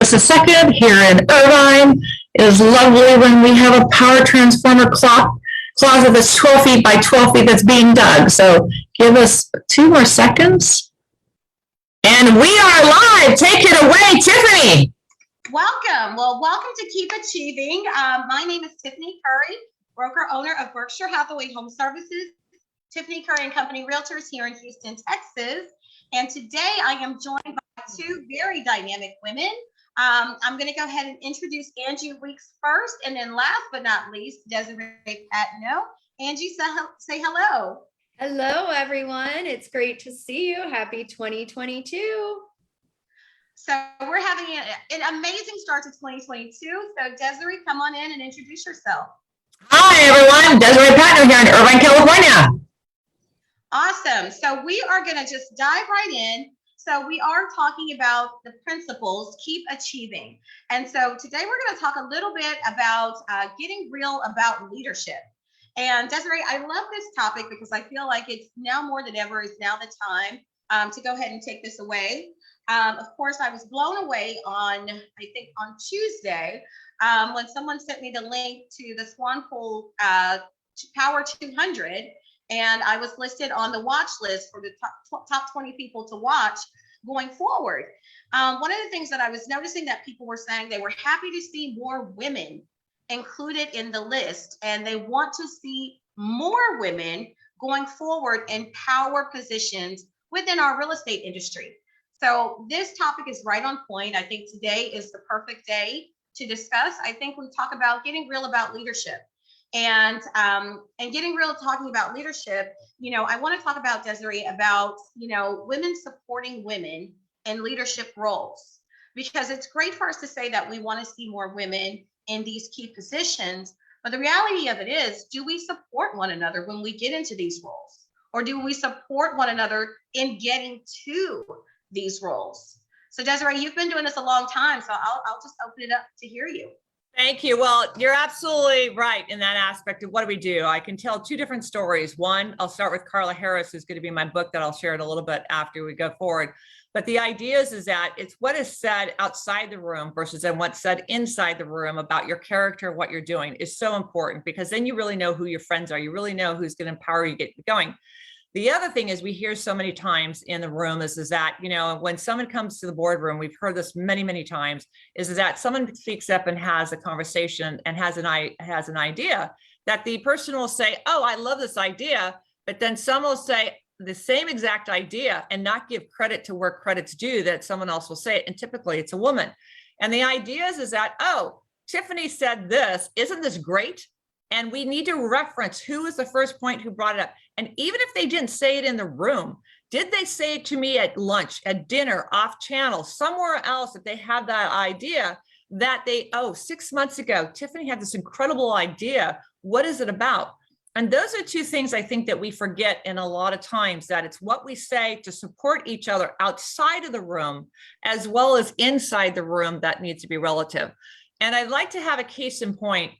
just a second. Here in Irvine, it is lovely when we have a power transformer closet that's 12 feet by 12 feet that's being dug. So give us 2 more seconds. And we are live. Take it away, Tiffany. Welcome. Well, welcome to Keep Achieving. My name is Tiffany Curry, broker owner of Berkshire Hathaway Home Services, Tiffany Curry and Company Realtors here in Houston, Texas. And today I am joined by 2 very dynamic women. I'm going to go ahead and introduce Angie Weeks first, and then last but not least, Desiree Patno. Angie, say hello. Hello, everyone. It's great to see you. Happy 2022. So we're having an amazing start to 2022. So Desiree, come on in and introduce yourself. Hi, everyone. Desiree Patno here in Irvine, California. Awesome. So we are going to just dive right in. So we are talking about the principles, keep achieving. And so today we're going to talk a little bit about getting real about leadership. And Desiree, I love this topic because I feel like it's now more than ever is now the time to go ahead and take this away. Of course, I was blown away on Tuesday when someone sent me the link to the Swan Pool Power 200. And I was listed on the watch list for the top 20 people to watch going forward. One of the things that I was noticing that people were saying, they were happy to see more women included in the list, and they want to see more women going forward in power positions within our real estate industry. So this topic is right on point. I think today is the perfect day to discuss. I think we talk about getting real about leadership. And getting real talking about leadership, I want to talk about, Desiree, about, women supporting women in leadership roles, because it's great for us to say that we want to see more women in these key positions. But the reality of it is, do we support one another when we get into these roles? Or do we support one another in getting to these roles? So Desiree, you've been doing this a long time, so I'll just open it up to hear you. Thank you. Well, you're absolutely right in that aspect of what do we do. I can tell 2 different stories. One, I'll start with Carla Harris, who's going to be my book that I'll share it a little bit after we go forward. But the idea is that it's what is said outside the room versus then what's said inside the room about your character, what you're doing is so important, because then you really know who your friends are. You really know who's going to empower you to get going. The other thing is we hear so many times in the room is that, when someone comes to the boardroom, we've heard this many, many times, is that someone speaks up and has a conversation and has an idea that the person will say, oh, I love this idea. But then someone will say the same exact idea and not give credit to where credit's due, that someone else will say it. And typically it's a woman. And the idea is that, oh, Tiffany said this, isn't this great? And we need to reference who was the first point who brought it up. And even if they didn't say it in the room, did they say it to me at lunch, at dinner, off channel, somewhere else, that they have that idea that 6 months ago, Tiffany had this incredible idea. What is it about? And those are 2 things I think that we forget in a lot of times, that it's what we say to support each other outside of the room, as well as inside the room, that needs to be relative. And I'd like to have a case in point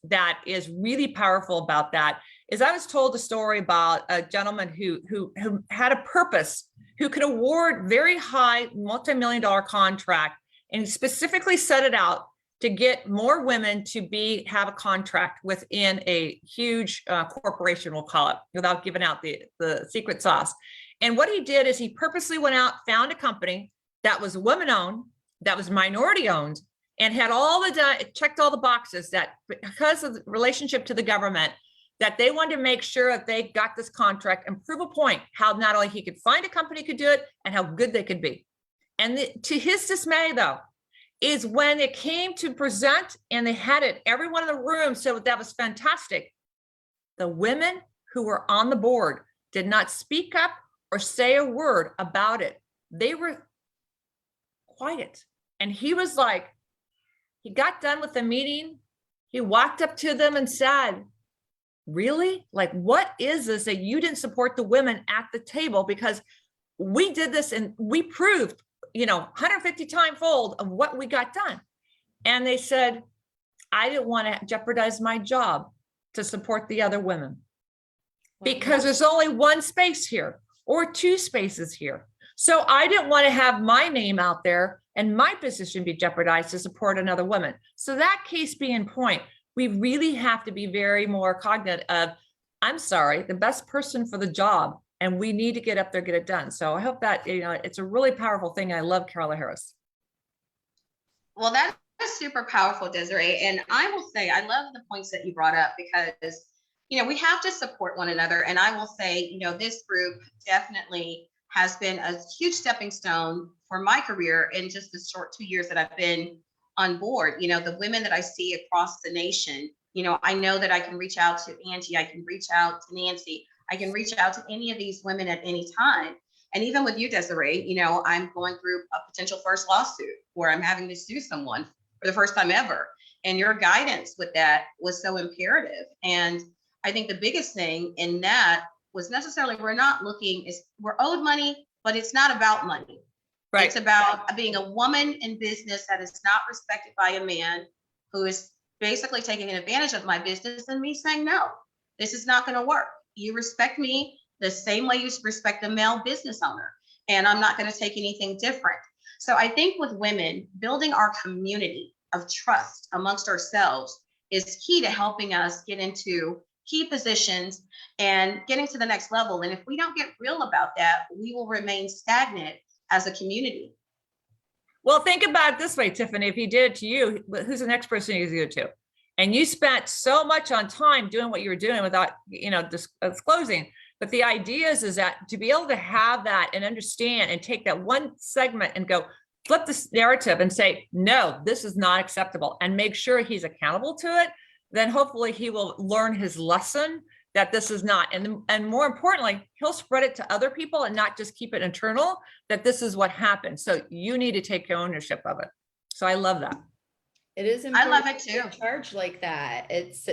that is really powerful about that. Is I was told a story about a gentleman who had a purpose, who could award very high multi-million-dollar contract, and specifically set it out to get more women to have a contract within a huge corporation, we'll call it, without giving out the secret sauce. And what he did is he purposely went out, found a company that was women-owned, that was minority-owned, and had checked all the boxes, that because of the relationship to the government, that they wanted to make sure that they got this contract and prove a point, how not only he could find a company could do it and how good they could be. And to his dismay, though, is when it came to present and they had it, everyone in the room said that was fantastic. The women who were on the board did not speak up or say a word about it. They were quiet. And he was like, he got done with the meeting. He walked up to them and said, really? Like, what is this that you didn't support the women at the table? Because we did this and we proved, 150 times fold of what we got done. And they said, I didn't want to jeopardize my job to support the other women, because there's only 1 space here or 2 spaces here. So I didn't want to have my name out there and my position be jeopardized to support another woman. So that case being in point, we really have to be very more cognizant of, I'm sorry, the best person for the job, and we need to get up there, get it done. So I hope that, it's a really powerful thing. I love Carla Harris. Well, that is super powerful, Desiree. And I will say, I love the points that you brought up because, we have to support one another. And I will say, this group definitely has been a huge stepping stone for my career in just the short 2 years that I've been on board. The women that I see across the nation, I know that I can reach out to Angie, I can reach out to Nancy, I can reach out to any of these women at any time. And even with you, Desiree, I'm going through a potential first lawsuit where I'm having to sue someone for the first time ever. And your guidance with that was so imperative. And I think the biggest thing in that was necessarily we're owed money, but it's not about money. Right. It's about being a woman in business that is not respected by a man who is basically taking advantage of my business and me saying, no, this is not going to work. You respect me the same way you respect a male business owner, and I'm not going to take anything different. So I think with women, building our community of trust amongst ourselves is key to helping us get into key positions and getting to the next level. And if we don't get real about that, we will remain stagnant as a community. Well, think about it this way, Tiffany, if he did it to you, who's the next person he's going to do? And you spent so much on time doing what you were doing without, disclosing. But the idea is that to be able to have that and understand and take that one segment and go flip this narrative and say, no, this is not acceptable, and make sure he's accountable to it, then hopefully he will learn his lesson that this is not. And more importantly, he'll spread it to other people and not just keep it internal, that this is what happened. So you need to take ownership of it. So I love that. It is important. I love it too. To charge like that. It's,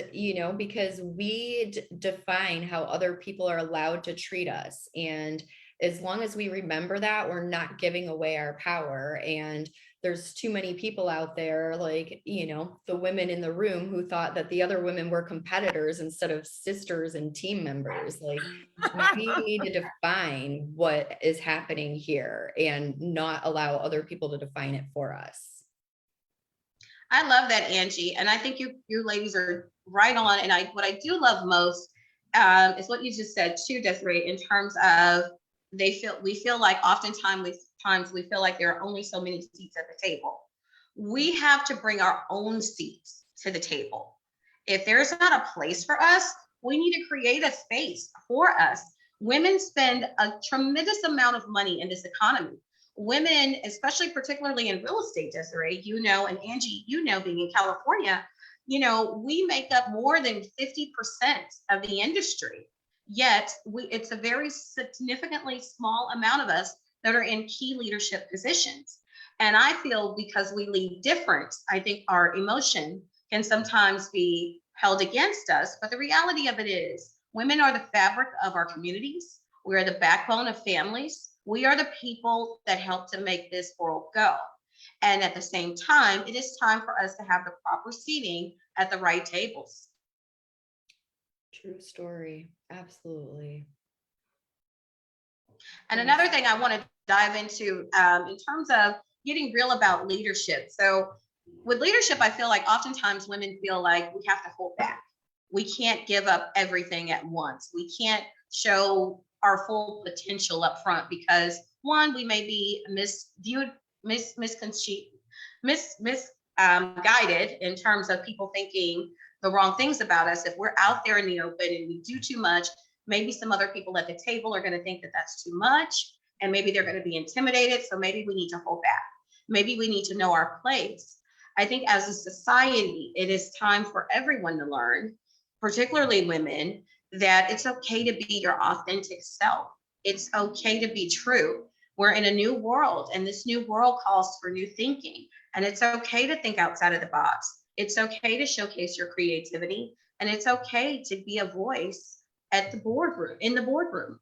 because we define how other people are allowed to treat us. And as long as we remember that, we're not giving away our power. And there's too many people out there, like, the women in the room who thought that the other women were competitors instead of sisters and team members. Like, we need to define what is happening here and not allow other people to define it for us. I love that, Angie. And I think you ladies are right on. And what I do love most is what you just said too, Desiree, in terms of we feel like oftentimes we feel like there are only so many seats at the table. We have to bring our own seats to the table. If there's not a place for us, we need to create a space for us. Women spend a tremendous amount of money in this economy. Women, especially particularly in real estate, Desiree, and Angie, being in California, we make up more than 50% of the industry. Yet it's a very significantly small amount of us that are in key leadership positions. And I feel because we lead different, I think our emotion can sometimes be held against us. But the reality of it is women are the fabric of our communities. We are the backbone of families. We are the people that help to make this world go. And at the same time, it is time for us to have the proper seating at the right tables. True story. Absolutely. And another thing I want to dive into in terms of getting real about leadership. So with leadership, I feel like oftentimes women feel like we have to hold back. We can't give up everything at once. We can't show our full potential up front because one, we may be misguided in terms of people thinking the wrong things about us. If we're out there in the open and we do too much, maybe some other people at the table are going to think that that's too much, and maybe they're going to be intimidated. So maybe we need to hold back. Maybe we need to know our place. I think as a society, it is time for everyone to learn, particularly women, that it's okay to be your authentic self. It's okay to be true. We're in a new world, and this new world calls for new thinking. And it's okay to think outside of the box. It's okay to showcase your creativity, and it's okay to be a voice at the boardroom, in the boardroom.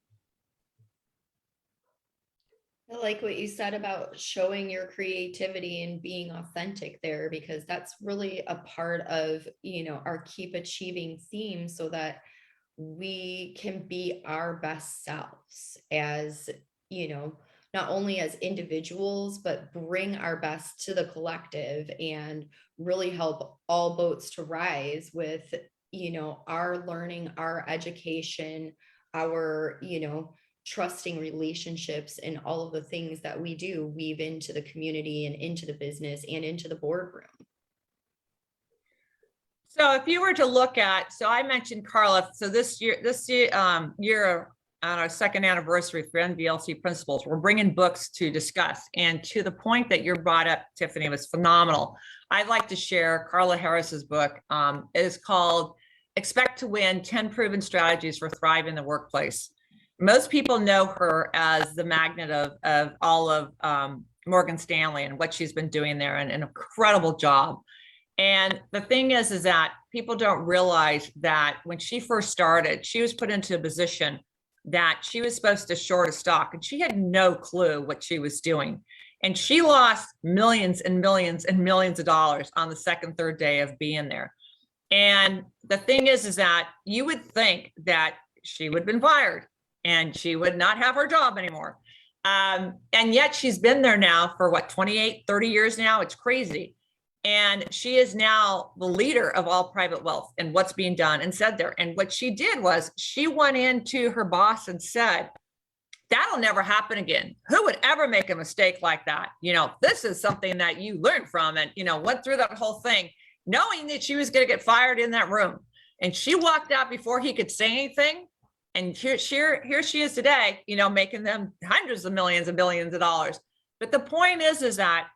I like what you said about showing your creativity and being authentic there, because that's really a part of, our keep achieving theme, so that we can be our best selves as, not only as individuals, but bring our best to the collective and really help all boats to rise with, our learning, our education, our, trusting relationships, and all of the things that we do weave into the community and into the business and into the boardroom. So if you were to look at, so I mentioned Carla, so this year on our second anniversary for NDILC Principles, we're bringing books to discuss. And to the point that you brought up, Tiffany, was phenomenal. I'd like to share Carla Harris's book. It is called Expect to Win, 10 Proven Strategies for Thriving in the Workplace. Most people know her as the magnet of all of Morgan Stanley and what she's been doing there, and an incredible job. And the thing is that people don't realize that when she first started, she was put into a position that she was supposed to short a stock, and she had no clue what she was doing. And she lost millions and millions and millions of dollars on the second, third day of being there. And the thing is that you would think that she would have been fired and she would not have her job anymore. And yet she's been there now for what, 28, 30 years now? It's crazy. And she is now the leader of all private wealth and what's being done and said there. And what she did was she went into her boss and said, that'll never happen again. Who would ever make a mistake like that? This is something that you learned from, and, went through that whole thing, knowing that she was going to get fired in that room. And she walked out before he could say anything. And here she is today, making them hundreds of millions and billions of dollars. But the point is that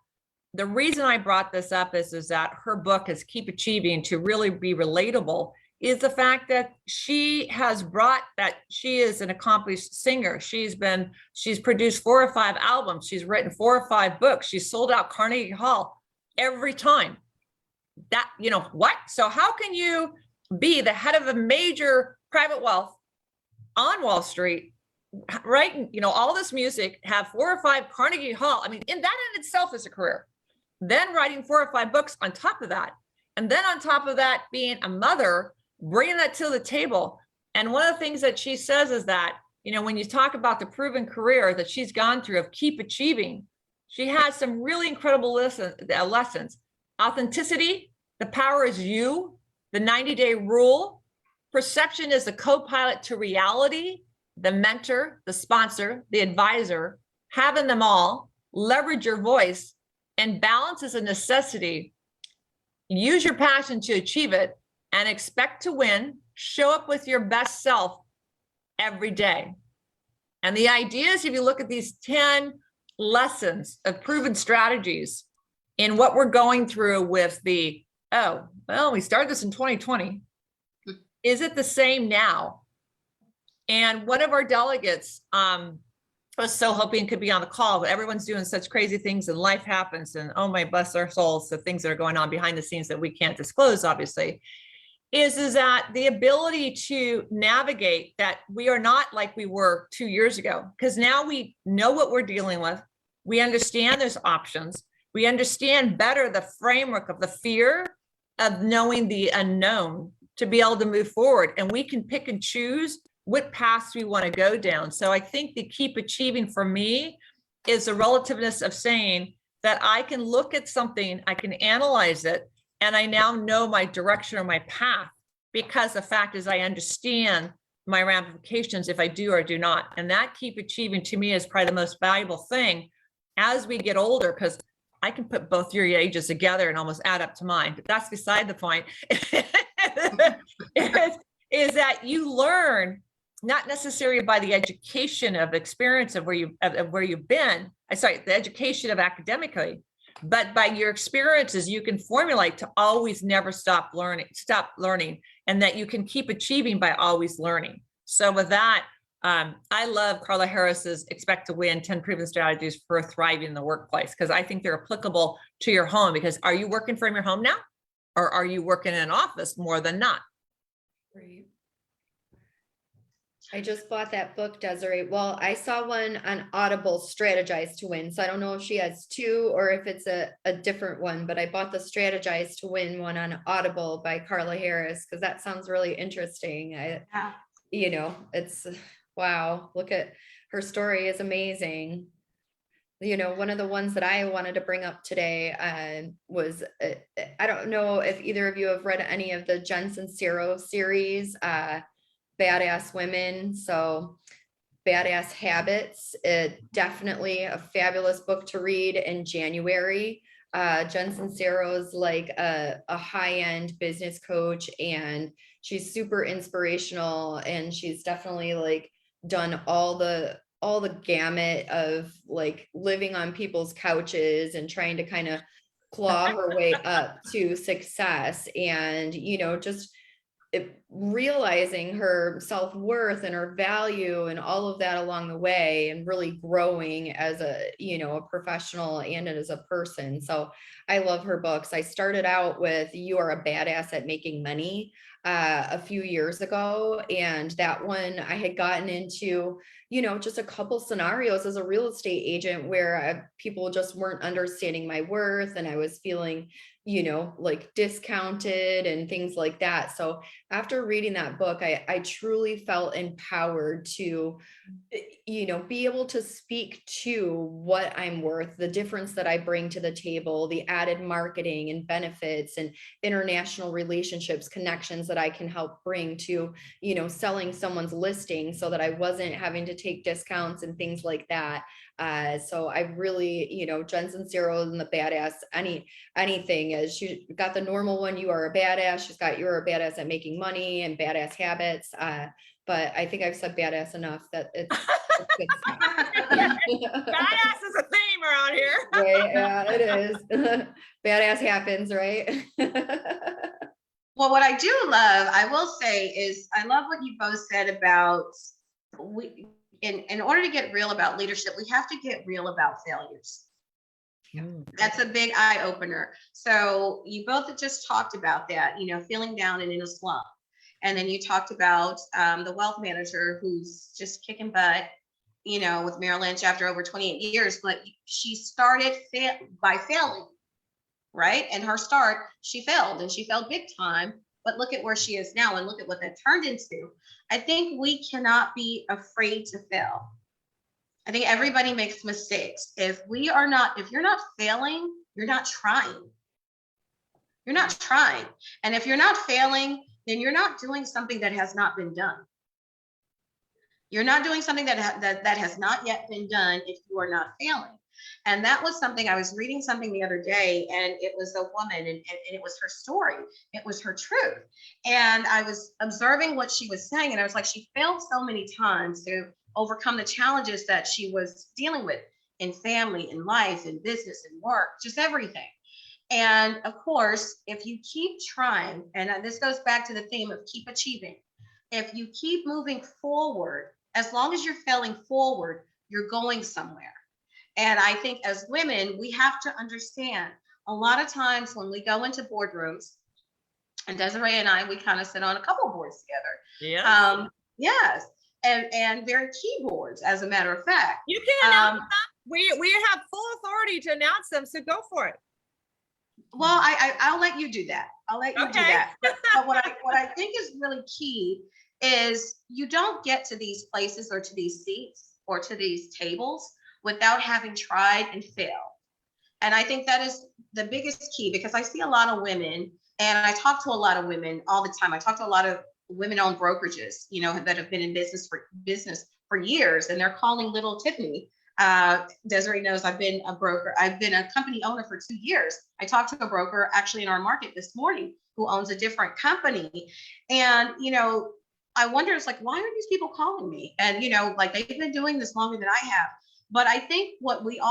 the reason I brought this up is that her book is Keep Achieving, to really be relatable, is the fact that she has brought that. She is an accomplished singer. She's produced 4 or 5 albums. She's written 4 or 5 books. She's sold out Carnegie Hall every time. That, what? So how can you be the head of a major private wealth on Wall Street, writing, all this music, have 4 or 5 Carnegie Hall? I mean, that in itself is a career. Then writing 4 or 5 books on top of that. And then on top of that, being a mother, bringing that to the table. And one of the things that she says is that, when you talk about the proven career that she's gone through of Keep Achieving, she has some really incredible lessons. Authenticity, the power is you, the 90-day rule, perception is the co-pilot to reality, the mentor, the sponsor, the advisor, having them all, leverage your voice, and balance is a necessity. Use your passion to achieve it and expect to win. Show up with your best self every day. And the idea is, if you look at these 10 lessons of proven strategies in what we're going through with we started this in 2020. Is it the same now? And one of our delegates, I was so hoping could be on the call, but everyone's doing such crazy things and life happens, and oh my, bless our souls, the things that are going on behind the scenes that we can't disclose, obviously, is that the ability to navigate that we are not like we were 2 years ago, because now we know what we're dealing with. We understand there's options. We understand better the framework of the fear of knowing the unknown to be able to move forward. And we can pick and choose what paths we want to go down. So I think the Keep Achieving for me is the relativeness of saying that I can look at something, I can analyze it, and I now know my direction or my path, because the fact is I understand my ramifications if I do or do not. And that Keep Achieving to me is probably the most valuable thing as we get older, because I can put both your ages together and almost add up to mine, but that's beside the point. is that you learn not necessarily by the education of experience of where you've been, the education of academically, but by your experiences, you can formulate to always never stop learning, and that you can keep achieving by always learning. So with that, I love Carla Harris's Expect to Win, 10 Proven Strategies for Thriving in the Workplace, because I think they're applicable to your home. Because are you working from your home now, or are you working in an office more than not? Right. I just bought that book, Desiree. Well, I saw one on Audible, Strategize to Win. So I don't know if she has 2 or if it's a different one, but I bought the Strategize to Win one on Audible by Carla Harris, because that sounds really interesting. It's wow. Look at her story is amazing. You know, one of the ones that I wanted to bring up today was, I don't know if either of you have read any of the Jen Sincero series, Badass Women. So Badass Habits, definitely a fabulous book to read in January. Jen Sincero is like a high-end business coach, and she's super inspirational, and she's definitely like done all the gamut of like living on people's couches and trying to kind of claw her way up to success. And, you know, just realizing her self-worth and her value and all of that along the way, and really growing as a, you know, a professional and as a person. So I love her books. I started out with You Are a Badass at Making Money a few years ago. And that one I had gotten into, you know, just a couple scenarios as a real estate agent where people just weren't understanding my worth, and I was feeling, you know, like discounted and things like that. So after reading that book, I truly felt empowered to, you know, be able to speak to what I'm worth, the difference that I bring to the table, the added marketing and benefits and international relationships, connections that I can help bring to, you know, selling someone's listing, so that I wasn't having to take discounts and things like that. So I really, you know, Jen Sincero and the Badass, anything, is she got the normal one, You Are a Badass. She's got You're a Badass at Making Money and Badass Habits. But I think I've said badass enough that it's good stuff. Badass is a theme around here. Right, yeah, it is. Badass happens, right? Well, what I do love, I will say, is I love what you both said about in order to get real about leadership, we have to get real about failures. That's a big eye opener. So you both just talked about that, you know, feeling down and in a slump. And then you talked about the wealth manager who's just kicking butt, you know, with Maryland chapter over 28 years, but she started by failing, right? And her start, she failed, and she failed big time, but look at where she is now and look at what that turned into. I think we cannot be afraid to fail. I think everybody makes mistakes. If you're not failing, you're not trying. You're not trying. And if you're not failing, then you're not doing something that has not been done. You're not doing something that has not yet been done if you are not failing. And that was something, I was reading something the other day, and it was a woman, and it was her story. It was her truth. And I was observing what she was saying, and I was like, she failed so many times to overcome the challenges that she was dealing with in family, in life, in business, in work, just everything. And of course, if you keep trying, and this goes back to the theme of keep achieving, if you keep moving forward, as long as you're failing forward, you're going somewhere. And I think as women, we have to understand, a lot of times when we go into boardrooms, and Desiree and I, we kind of sit on a couple boards together. Yes. Yes. And very key boards, as a matter of fact. You can announce them. We have full authority to announce them, so go for it. Well, I'll let you do that. I'll let you do that. But what I think is really key is you don't get to these places or to these seats or to these tables without having tried and failed. And I think that is the biggest key, because I see a lot of women, and I talk to a lot of women all the time. I talk to a lot of women-owned brokerages, you know, that have been in business for years, and they're calling little Tiffany. Desiree knows I've been a broker. I've been a company owner for 2 years. I talked to a broker actually in our market this morning who owns a different company. And, you know, I wonder, it's like, why are these people calling me? And, you know, like, they've been doing this longer than I have. But I think what we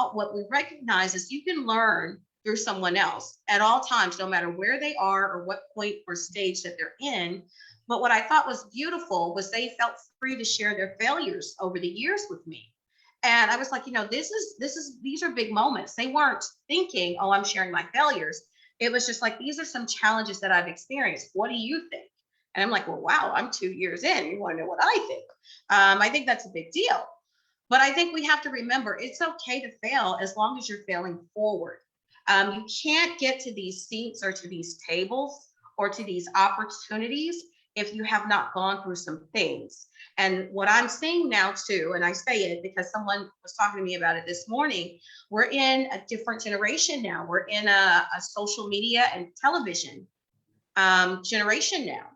recognize is you can learn through someone else at all times, no matter where they are or what point or stage that they're in. But what I thought was beautiful was they felt free to share their failures over the years with me. And I was like, you know, these are big moments. They weren't thinking, oh, I'm sharing my failures. It was just like, these are some challenges that I've experienced. What do you think? And I'm like, well, wow, I'm 2 years in. You want to know what I think? I think that's a big deal. But I think we have to remember, it's okay to fail as long as you're failing forward. You can't get to these seats or to these tables or to these opportunities if you have not gone through some things. And what I'm seeing now too, and I say it because someone was talking to me about it this morning, we're in a different generation now. We're in a social media and television generation now,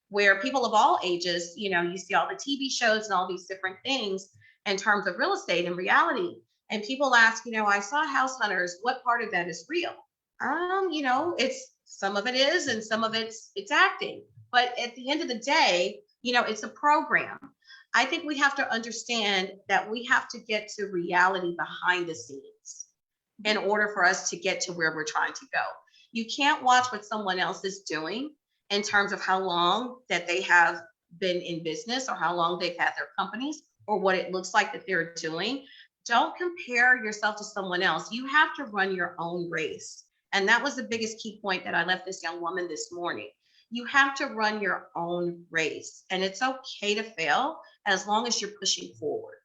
where people of all ages, you know, you see all the TV shows and all these different things in terms of real estate and reality. And people ask, you know, I saw House Hunters, what part of that is real? You know, it's some of it is, and some of it's acting. But at the end of the day, you know, it's a program. I think we have to understand that we have to get to reality behind the scenes in order for us to get to where we're trying to go. You can't watch what someone else is doing in terms of how long that they have been in business or how long they've had their companies or what it looks like that they're doing. Don't compare yourself to someone else. You have to run your own race. And that was the biggest key point that I left this young woman this morning. You have to run your own race, and it's okay to fail as long as you're pushing forward.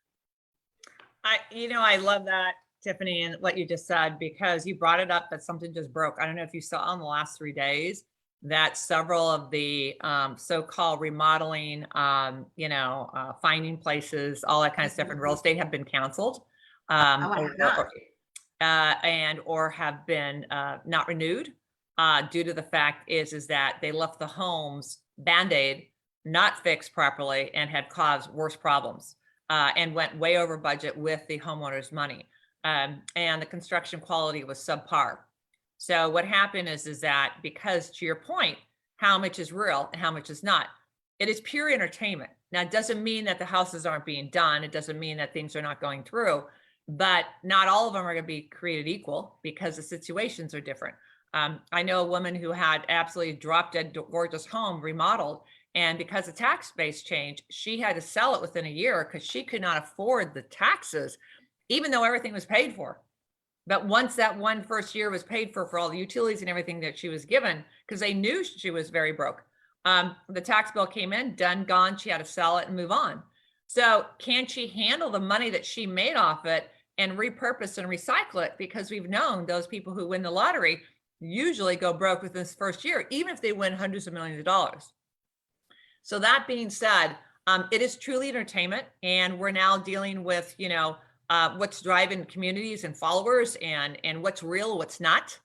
I love that, Tiffany, and what you just said, because you brought it up that something just broke. I don't know if you saw in the last 3 days that several of the so-called remodeling, finding places, all that kind of stuff in real estate have been canceled, or have been not renewed due to the fact is that they left the homes Band-Aid, not fixed properly, and had caused worse problems and went way over budget with the homeowner's money. And the construction quality was subpar. So what happened is that, because to your point, how much is real and how much is not, it is pure entertainment. Now, it doesn't mean that the houses aren't being done. It doesn't mean that things are not going through, but not all of them are going to be created equal because the situations are different. I know a woman who had absolutely drop dead gorgeous home remodeled, and because the tax base changed, she had to sell it within a year because she could not afford the taxes, even though everything was paid for. But once that one first year was paid for all the utilities and everything that she was given, because they knew she was very broke, the tax bill came in, done, gone. She had to sell it and move on. So can she handle the money that she made off it and repurpose and recycle it? Because we've known those people who win the lottery usually go broke within this first year, even if they win hundreds of millions of dollars. So that being said, it is truly entertainment, and we're now dealing with, what's driving communities and followers, and what's real, what's not.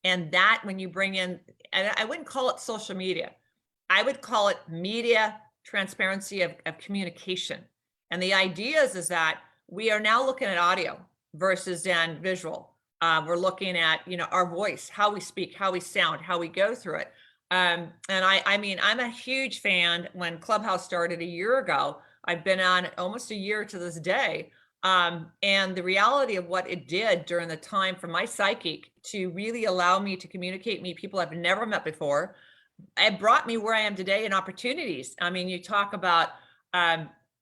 And that, when you bring in, and I wouldn't call it social media, I would call it media transparency of communication. And the idea is that we are now looking at audio versus then visual. We're looking at, our voice, how we speak, how we sound, how we go through it. And I'm a huge fan. When Clubhouse started a year ago, I've been on almost a year to this day. And the reality of what it did during the time for my psychic to really allow me to communicate, meet people I've never met before, it brought me where I am today and opportunities. I mean, you talk about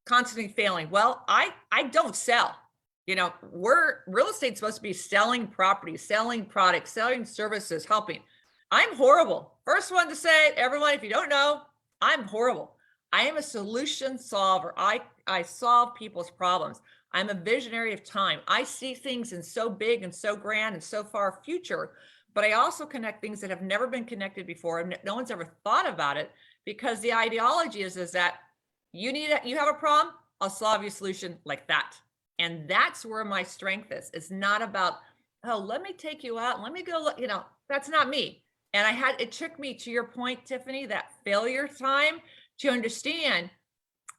constantly failing. Well, I don't sell. Real estate's supposed to be selling properties, selling products, selling services, helping. I'm horrible. First one to say it, everyone, if you don't know, I'm horrible. I am a solution solver. I solve people's problems. I'm a visionary of time. I see things in so big and so grand and so far future, but I also connect things that have never been connected before. And no one's ever thought about it, because the ideology is that you have a problem, I'll solve your solution like that. And that's where my strength is. It's not about, oh, let me take you out. Let me go, that's not me. And it took me, to your point, Tiffany, that failure time to understand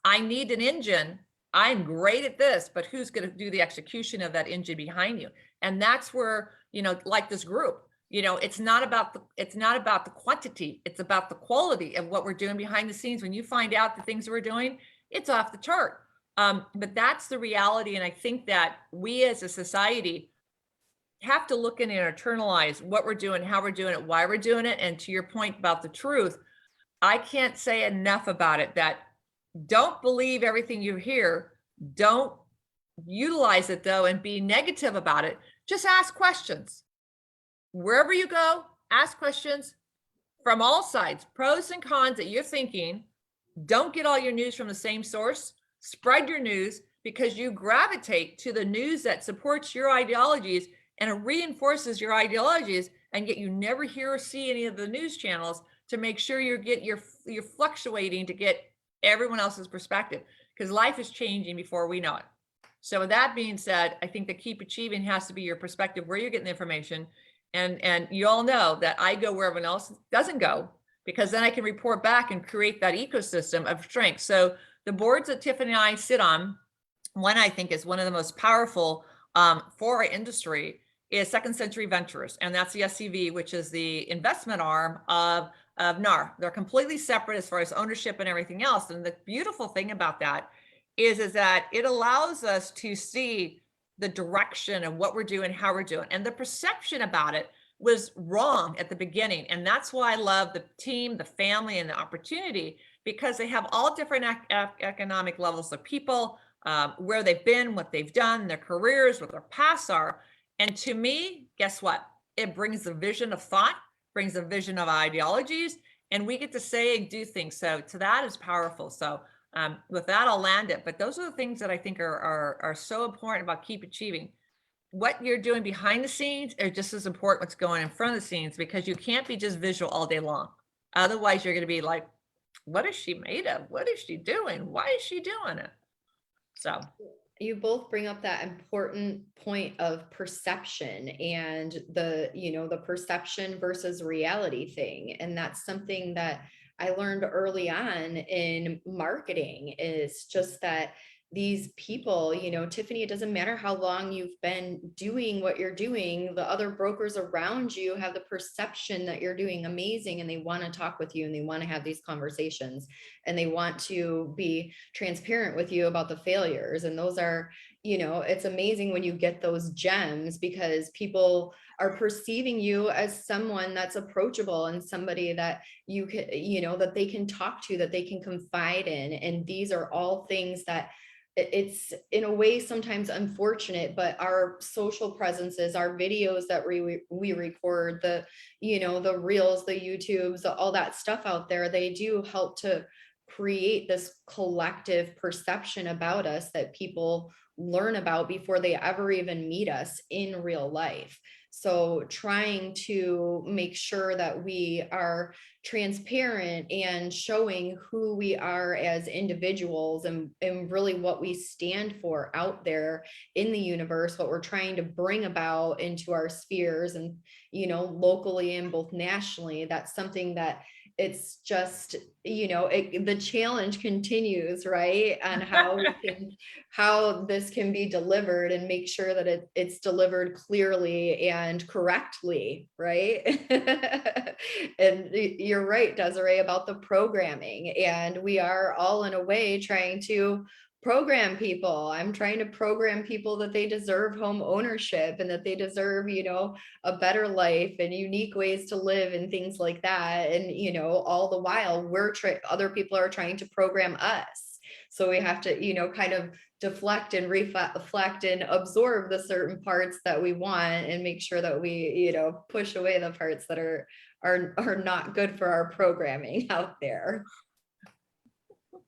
I need an engine. I'm great at this, but who's going to do the execution of that engine behind you? And that's where, like this group, it's not about the quantity. It's about the quality of what we're doing behind the scenes. When you find out the things we're doing, it's off the chart. But that's the reality. And I think that we as a society have to look in and internalize what we're doing, how we're doing it, why we're doing it. And to your point about the truth, I can't say enough about it, that don't believe everything you hear. Don't utilize it though and be negative about it. Just ask questions. Wherever you go, ask questions from all sides, pros and cons that you're thinking. Don't get all your news from the same source. Spread your news, because you gravitate to the news that supports your ideologies and it reinforces your ideologies, and yet you never hear or see any of the news channels to make sure you're fluctuating to get everyone else's perspective, because life is changing before we know it. So with that being said, I think the keep achieving has to be your perspective, where you're getting the information. And you all know that I go where everyone else doesn't go, because then I can report back and create that ecosystem of strength. So the boards that Tiffany and I sit on, one I think is one of the most powerful for our industry is Second Century Ventures. And that's the SCV, which is the investment arm of NAR. They're completely separate as far as ownership and everything else. And the beautiful thing about that is that it allows us to see the direction of what we're doing, how we're doing. And the perception about it was wrong at the beginning. And that's why I love the team, the family, and the opportunity, because they have all different economic levels of people, where they've been, what they've done, their careers, what their paths are. And to me, guess what? It brings the vision of thought, brings a vision of ideologies, and we get to say and do things. So to that is powerful. So with that, I'll land it. But those are the things that I think are so important about keep achieving. What you're doing behind the scenes are just as important what's going in front of the scenes, because you can't be just visual all day long. Otherwise, you're going to be like, what is she made of? What is she doing? Why is she doing it? So you both bring up that important point of perception and the perception versus reality thing. And that's something that I learned early on in marketing, is just that these people, Tiffany, it doesn't matter how long you've been doing what you're doing, the other brokers around you have the perception that you're doing amazing, and they want to talk with you, and they want to have these conversations, and they want to be transparent with you about the failures. And those are, it's amazing when you get those gems, because people are perceiving you as someone that's approachable and somebody that you can, that they can talk to, that they can confide in. And these are all things that it's in a way sometimes unfortunate, but our social presences, our videos that we record, the reels, the YouTubes, all that stuff out there, they do help to create this collective perception about us that people learn about before they ever even meet us in real life. So trying to make sure that we are transparent and showing who we are as individuals, and really what we stand for out there in the universe, what we're trying to bring about into our spheres, and locally and both nationally. That's something that it's just, the challenge continues, right? On how this can be delivered, and make sure that it's delivered clearly and correctly, right? And you're right, Desiree, about the programming. And we are all in a way trying to program people. I'm trying to program people that they deserve home ownership, and that they deserve, a better life and unique ways to live and things like that. And, all the while other people are trying to program us. So we have to, kind of deflect and reflect and absorb the certain parts that we want, and make sure that we, push away the parts that are not good for our programming out there.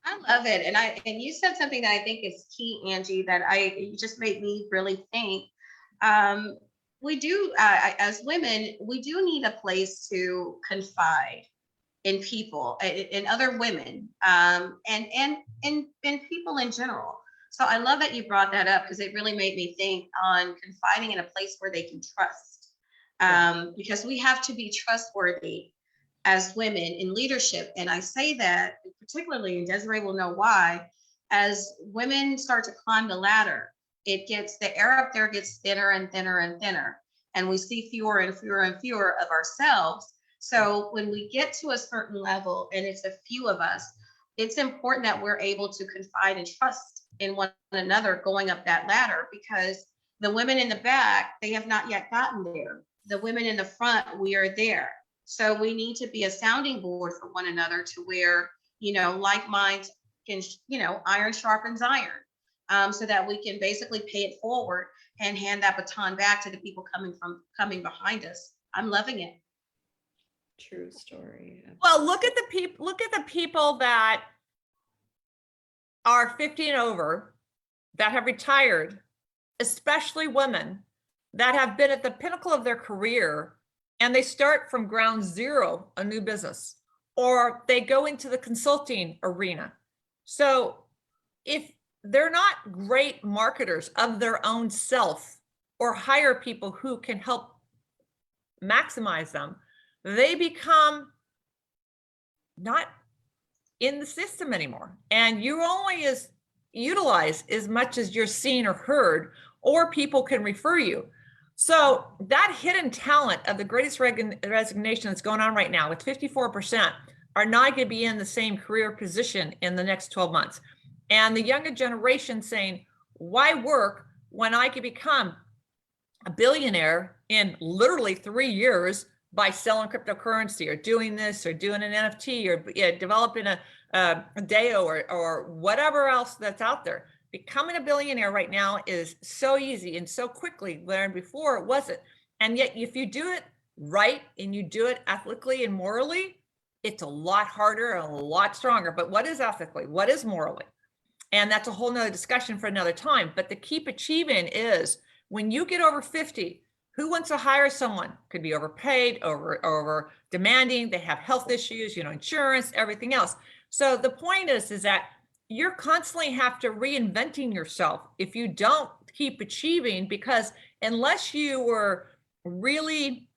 I love it. And you said something that I think is key, Angie, that you just made me really think. We do, as women, we do need a place to confide in people, in other women, and in people in general. So I love that you brought that up, because it really made me think on confiding in a place where they can trust, because we have to be trustworthy as women in leadership. And I say that particularly, and Desiree will know why, as women start to climb the ladder, the air up there gets thinner and thinner and thinner, and we see fewer and fewer and fewer of ourselves. So when we get to a certain level, and it's a few of us, it's important that we're able to confide and trust in one another going up that ladder, because the women in the back, they have not yet gotten there. The women in the front, we are there. So we need to be a sounding board for one another, to where, like minds can, iron sharpens iron, so that we can basically pay it forward and hand that baton back to the people coming behind us. I'm loving it. True story. Well, look at the people that are 50 and over, that have retired, especially women that have been at the pinnacle of their career, and they start from ground zero, a new business. or they go into the consulting arena. So if they're not great marketers of their own self or hire people who can help maximize them, they become not in the system anymore. And you only utilize as much as you're seen or heard, or people can refer you. So that hidden talent of the greatest resignation that's going on right now with 54% are not going to be in the same career position in the next 12 months. And the younger generation saying, why work when I could become a billionaire in literally 3 years by selling cryptocurrency or doing this or doing an NFT or developing a DAO or whatever else that's out there. Becoming a billionaire right now is so easy and so quickly, where before it wasn't. And yet if you do it right and you do it ethically and morally, it's a lot harder and a lot stronger. But what is ethically? What is morally? And that's a whole nother discussion for another time. But the keep achieving is when you get over 50, who wants to hire someone? Could be overpaid, over demanding, they have health issues, insurance, everything else. So the point is that you're constantly have to reinventing yourself if you don't keep achieving, because unless you were really,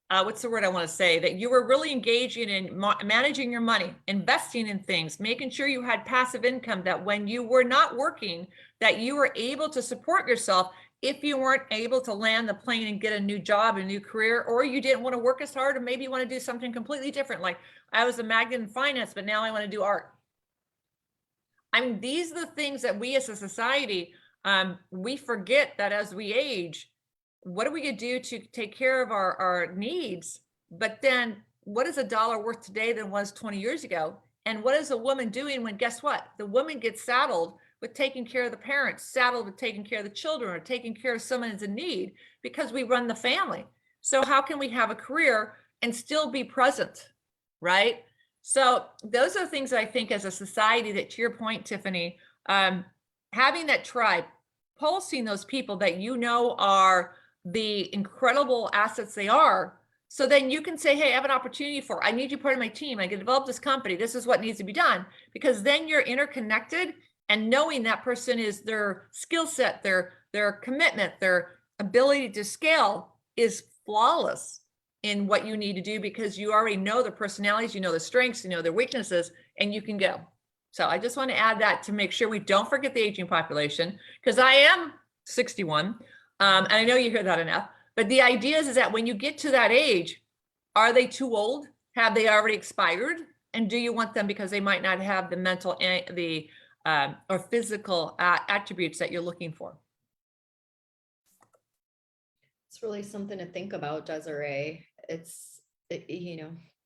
what's the word I want to say, that you were really engaging in managing your money, investing in things, making sure you had passive income, that when you were not working, that you were able to support yourself. If you weren't able to land the plane and get a new job, a new career, or you didn't want to work as hard, or maybe you want to do something completely different. Like I was a magnet in finance, but now I want to do art. I mean, these are the things that we as a society, we forget that as we age, what are we going to do to take care of our needs? But then what is a dollar worth today than was 20 years ago? And what is a woman doing when, guess what? The woman gets saddled with taking care of the parents, saddled with taking care of the children, or taking care of someone who's in need, because we run the family. So how can we have a career and still be present, right? So those are things that I think as a society, that to your point, Tiffany, having that tribe, pulsing those people that are the incredible assets they are. So then you can say, hey, I have an opportunity I need you part of my team. I can develop this company. This is what needs to be done, because then you're interconnected. And knowing that person is their skill set, their commitment, their ability to scale is flawless in what you need to do, because you already know their personalities, the strengths, their weaknesses, and you can go. So I just want to add that to make sure we don't forget the aging population, because I am 61. And I know you hear that enough, but the idea is that when you get to that age, are they too old? Have they already expired? And do you want them because they might not have the mental, or physical attributes that you're looking for? It's really something to think about, Desiree.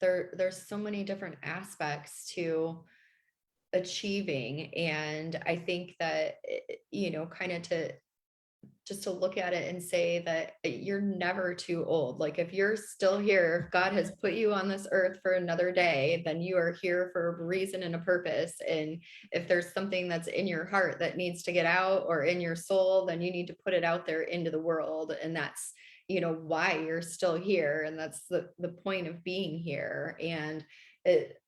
There's so many different aspects to achieving. And I think that, kind of to look at it and say that you're never too old. Like if you're still here, if God has put you on this earth for another day, then you are here for a reason and a purpose. And if there's something that's in your heart that needs to get out, or in your soul, then you need to put it out there into the world. And that's, why you're still here. And that's the point of being here. And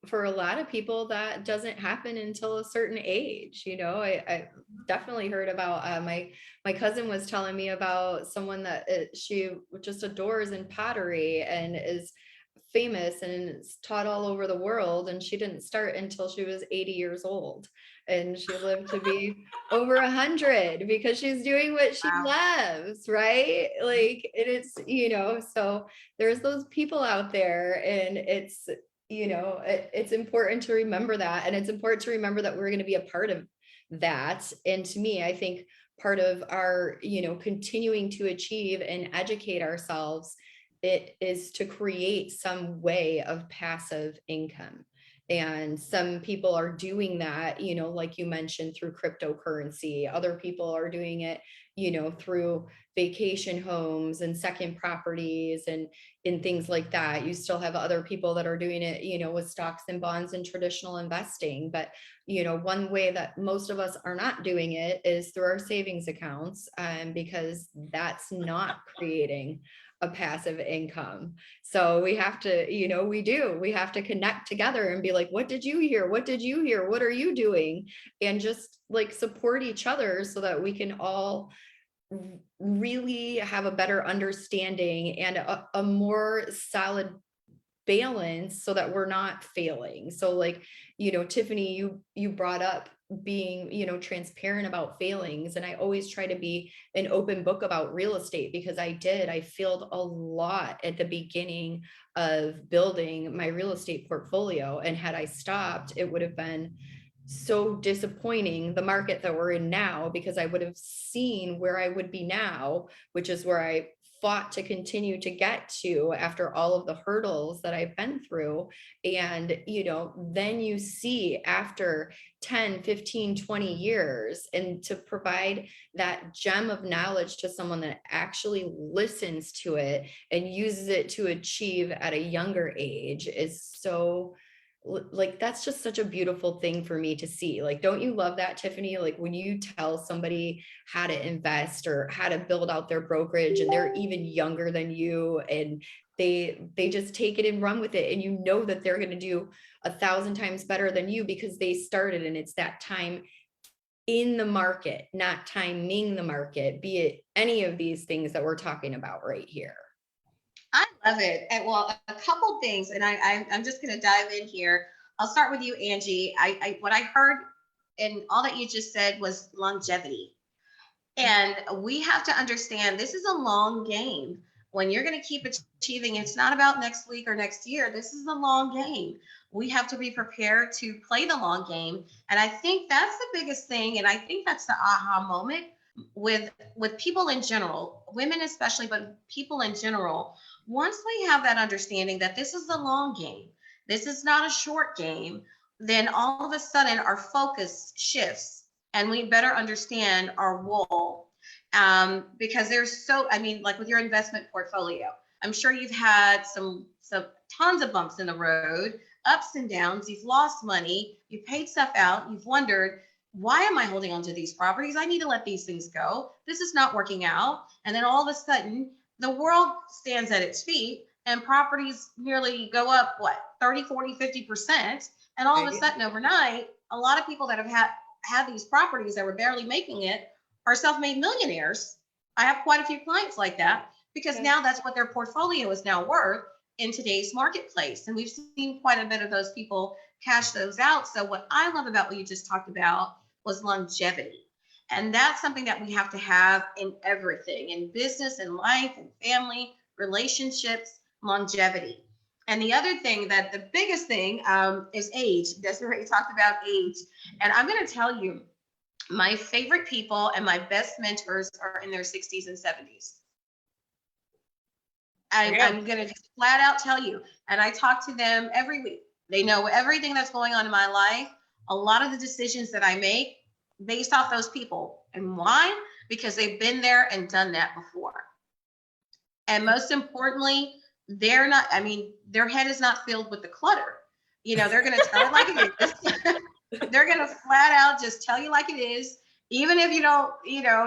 for a lot of people, that doesn't happen until a certain age. I definitely heard about my cousin was telling me about someone that she just adores in pottery and is famous and is taught all over the world. And she didn't start until she was 80 years old. And she lived to be over 100 because she's doing what she loves, right? Like it's, so there's those people out there, and it's, it's important to remember that. And it's important to remember that we're going to be a part of that. And to me, I think part of our, continuing to achieve and educate ourselves, it is to create some way of passive income. And some people are doing that, like you mentioned, through cryptocurrency. Other people are doing it, through vacation homes and second properties and things like that. You still have other people that are doing it, with stocks and bonds and traditional investing. But, one way that most of us are not doing it is through our savings accounts, because that's not creating a passive income. So we have to, we have to connect together and be like, what did you hear? What did you hear? What are you doing? And just like support each other so that we can all really have a better understanding and a more solid balance so that we're not failing. So like, Tiffany, you brought up being, transparent about failings. And I always try to be an open book about real estate because I failed a lot at the beginning of building my real estate portfolio. And had I stopped, it would have been so disappointing, the market that we're in now, because I would have seen where I would be now, which is where I fought to continue to get to after all of the hurdles that I've been through. And, then you see after 10, 15, 20 years, and to provide that gem of knowledge to someone that actually listens to it and uses it to achieve at a younger age is so, like, that's just such a beautiful thing for me to see. Like, don't you love that, Tiffany? Like when you tell somebody how to invest or how to build out their brokerage and they're even younger than you and they just take it and run with it, and you know that they're going to do 1,000 times better than you because they started. And it's that time in the market, not timing the market, be it any of these things that we're talking about right here. I love it. And well, a couple things, and I'm just going to dive in here. I'll start with you, Angie. What I heard in all that you just said was longevity. And we have to understand this is a long game. When you're going to keep achieving, it's not about next week or next year. This is a long game. We have to be prepared to play the long game. And I think that's the biggest thing. And I think that's the aha moment with people in general, women especially, but people in general. Once we have that understanding that this is the long game, this is not a short game, then all of a sudden our focus shifts and we better understand our role. Because there's like with your investment portfolio, I'm sure you've had some tons of bumps in the road, ups and downs. You've lost money, you paid stuff out, you've wondered, why am I holding on to these properties? I need to let these things go. This is not working out. And then all of a sudden, the world stands at its feet and properties nearly go up, 30, 40, 50%. And all of a sudden overnight, a lot of people that have had these properties that were barely making it are self-made millionaires. I have quite a few clients like that because now that's what their portfolio is now worth in today's marketplace. And we've seen quite a bit of those people cash those out. So what I love about what you just talked about was longevity. And that's something that we have to have in everything, in business and life and family, relationships, longevity. And the other thing that the biggest thing is age. Desiree talked about age. And I'm going to tell you, my favorite people and my best mentors are in their 60s and 70s. I'm going to just flat out tell you. And I talk to them every week. They know everything that's going on in my life. A lot of the decisions that I make based off those people. And why? Because they've been there and done that before. And most importantly, their head is not filled with the clutter. They're going to tell it like it is. They're going to flat out just tell you like it is. Even if you don't,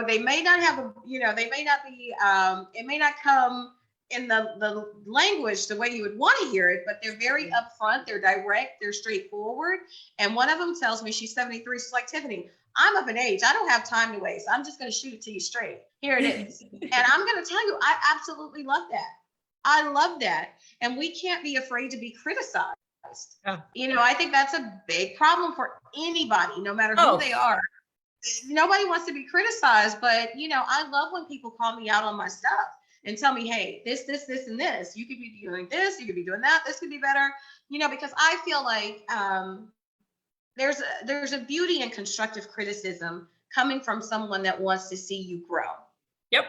they may not have they may not be, it may not come in the language the way you would want to hear it, but they're very upfront, they're direct, they're straightforward. And one of them tells me, she's 73, she's like, Tiffany, I'm up in age, I don't have time to waste. I'm just going to shoot it to you straight. Here it is. And I'm going to tell you, I absolutely love that. I love that. And we can't be afraid to be criticized. Yeah. I think that's a big problem for anybody, no matter who they are. Nobody wants to be criticized, but I love when people call me out on my stuff and tell me, hey, this, and this, you could be doing this, you could be doing that, this could be better, because I feel like there's a beauty in constructive criticism coming from someone that wants to see you grow. Yep.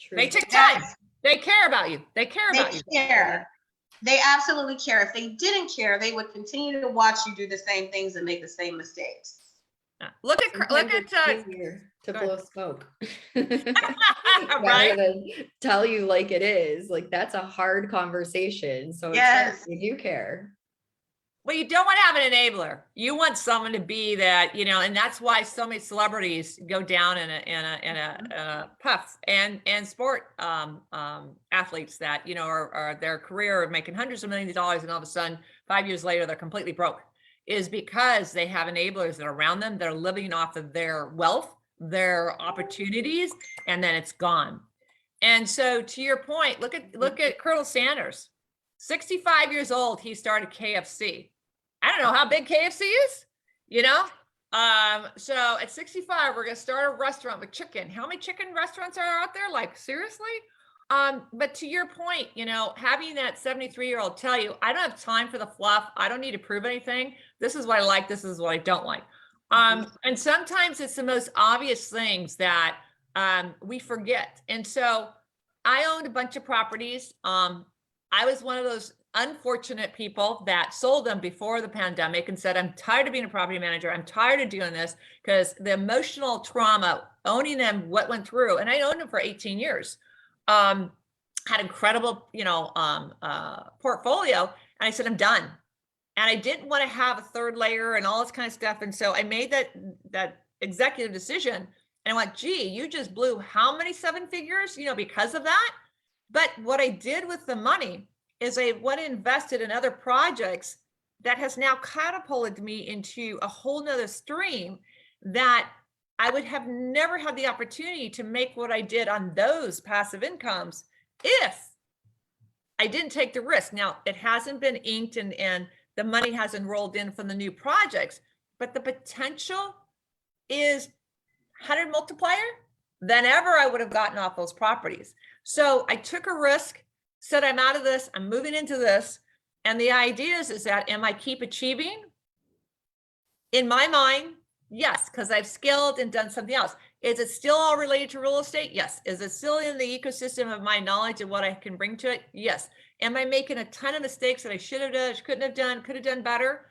True. They take time. They care about you. They care about you. They care. They absolutely care. If they didn't care, they would continue to watch you do the same things and make the same mistakes. Look at to blow smoke. Rather than tell you like it is. Like, that's a hard conversation. So yes, we do care. Well, you don't want to have an enabler. You want someone to be that, and that's why so many celebrities go down in a puff, and sport athletes that, are their career making hundreds of millions of dollars, and all of a sudden 5 years later they're completely broke, is because they have enablers that are around them. They're living off of their wealth, their opportunities, and then it's gone. And so, to your point, look at Colonel Sanders, 65 years old. He started KFC. I don't know how big KFC is, so at 65, we're going to start a restaurant with chicken. How many chicken restaurants are out there? Like, seriously? But to your point, having that 73-year-old tell you, I don't have time for the fluff. I don't need to prove anything. This is what I like. This is what I don't like. And sometimes it's the most obvious things that we forget. And so I owned a bunch of properties. I was one of those unfortunate people that sold them before the pandemic and said, I'm tired of being a property manager. I'm tired of doing this, because the emotional trauma, owning them, what went through, and I owned them for 18 years, had incredible, portfolio. And I said, I'm done. And I didn't want to have a third layer and all this kind of stuff. And so I made that executive decision, and I went, gee, you just blew how many 7 figures, because of that. But what I did with the money is I went and invested in other projects that has now catapulted me into a whole nother stream that I would have never had the opportunity to make what I did on those passive incomes if I didn't take the risk. Now, it hasn't been inked and the money hasn't rolled in from the new projects, but the potential is 100 multiplier than ever I would have gotten off those properties. So I took a risk, said, I'm out of this, I'm moving into this. And the idea is that, am I keep achieving? In my mind, yes, because I've scaled and done something else. Is it still all related to real estate? Yes. Is it still in the ecosystem of my knowledge and what I can bring to it? Yes. Am I making a ton of mistakes that I should have done, couldn't have done, could have done better?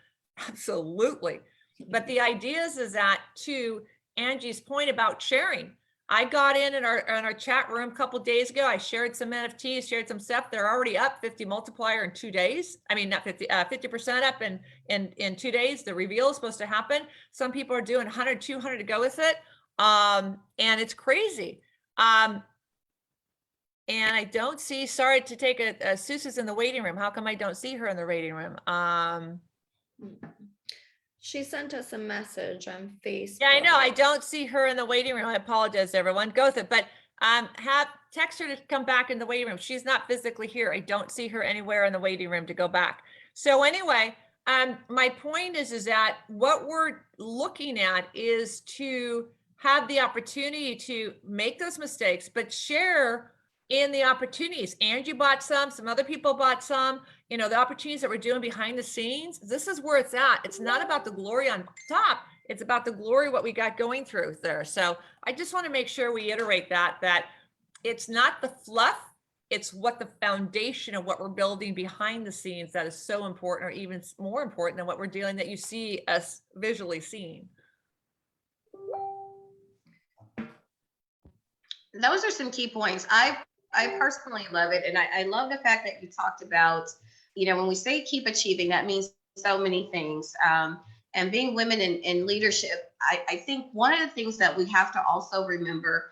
Absolutely. But the idea is that, to Angie's point about sharing, I got in our chat room a couple of days ago. I shared some NFTs, shared some stuff. They're already up 50 multiplier in 2 days. I mean, not 50, 50% up in 2 days. The reveal is supposed to happen. Some people are doing 100, 200 to go with it. And it's crazy. And I don't see, sorry to take Susan's in the waiting room. How come I don't see her in the waiting room? She sent us a message on Facebook. Yeah, I know. I don't see her in the waiting room. I apologize, everyone. Go with it. But text her to come back in the waiting room. She's not physically here. I don't see her anywhere in the waiting room to go back. So anyway, my point is that what we're looking at is to have the opportunity to make those mistakes, but share in the opportunities. Angie bought some other people bought some, the opportunities that we're doing behind the scenes. This is where it's at. It's not about the glory on top. It's about the glory, what we got going through there. So I just want to make sure we iterate that it's not the fluff, it's what the foundation of what we're building behind the scenes that is so important, or even more important than what we're doing that you see us visually seeing. Those are some key points. I personally love it. And I love the fact that you talked about, when we say keep achieving, that means so many things. And being women in leadership, I think one of the things that we have to also remember,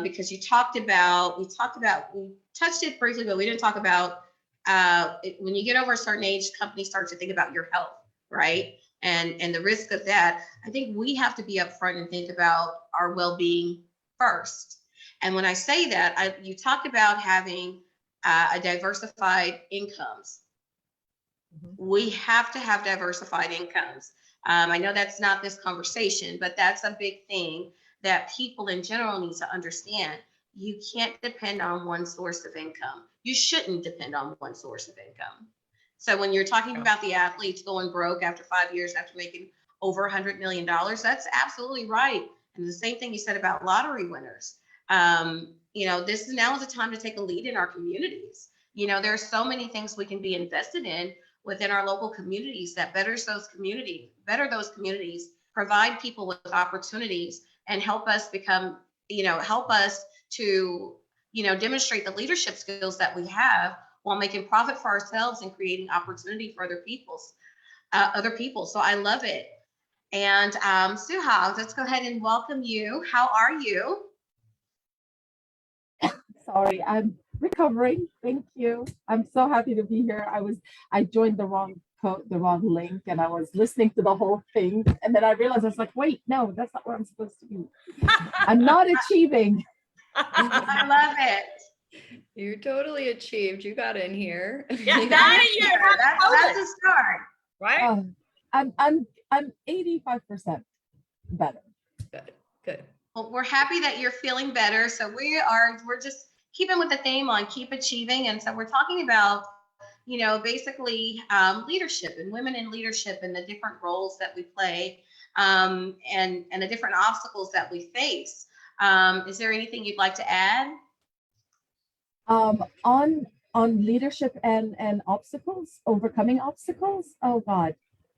because we touched it briefly, but we didn't talk about when you get over a certain age, companies start to think about your health, right? And the risk of that. I think we have to be upfront and think about our well-being first. And when I say that, you talked about having a diversified incomes. Mm-hmm. We have to have diversified incomes. I know that's not this conversation, but that's a big thing that people in general need to understand. You can't depend on one source of income. You shouldn't depend on one source of income. So when you're talking about the athletes going broke after 5 years after making over $100 million, that's absolutely right. And the same thing you said about lottery winners. This is now the time to take a lead in our communities. There are so many things we can be invested in within our local communities that better those communities, provide people with opportunities, and help us become, help us to, demonstrate the leadership skills that we have while making profit for ourselves and creating opportunity for other people's. other people. So I love it. And Suha, let's go ahead and welcome you. How are you? Sorry, I'm recovering. Thank you. I'm so happy to be here. I joined the wrong link, and I was listening to the whole thing, and then I realized I was like, wait, no, that's not where I'm supposed to be. I'm not achieving. I love it. You're totally achieved. You got in here. Yeah, You now got it you here. have That's a start. right? I'm 85% better. Good, good. Well, we're happy that you're feeling better. So we're just keeping with the theme on keep achieving. And so we're talking about, basically leadership and women in leadership and the different roles that we play, and the different obstacles that we face. Is there anything you'd like to add? On leadership and obstacles, overcoming obstacles. Oh God.